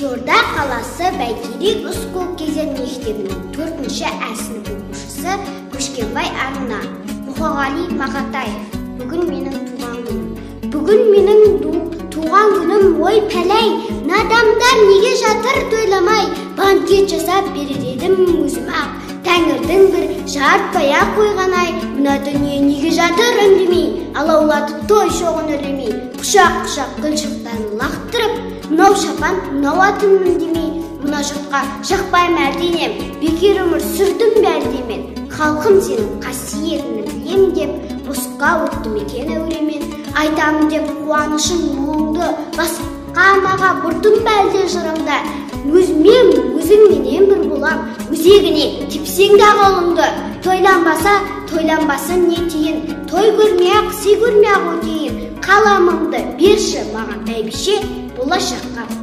Қызылорда қаласы Бәйтерек Рысқұл кезең мектебінің 4-ші А сынып оқушысы Көшкенбай Арына. Мұқағали Мақатаев. Бүгін менің туған күнім. Бүгін менің туған күнім, ой пәләй, надамдар неге жатыр тойламай, банкет жасап берер едім өзім-ақ. Тәңірдің бір жарытпай қойған-ай, мына дүние неге жатыр үндемей, алаулатып той шоғын үрлемей, құшақ-құшақ гүл-шықтан лақтырып, мынау шапан, мынау атын үндемей, мына жұртқа жақпаймын әрденем, бекер өмір сүрдім бәрдемен. Халқым сенің қасиетіні білем деп, босқа өтті мекен әуремен, айтамын деп қуанышың мұңды, басқа анаға бұрдым бәлде жырымда. Өзіңменен бір болам, өзегіне тепсең дағы ұлымды. Тойланбасын не тиін, той көрмей-ақ, сый көрмей-ақ өтейін. Қаламымды берші маған бәйбіше, болашаққа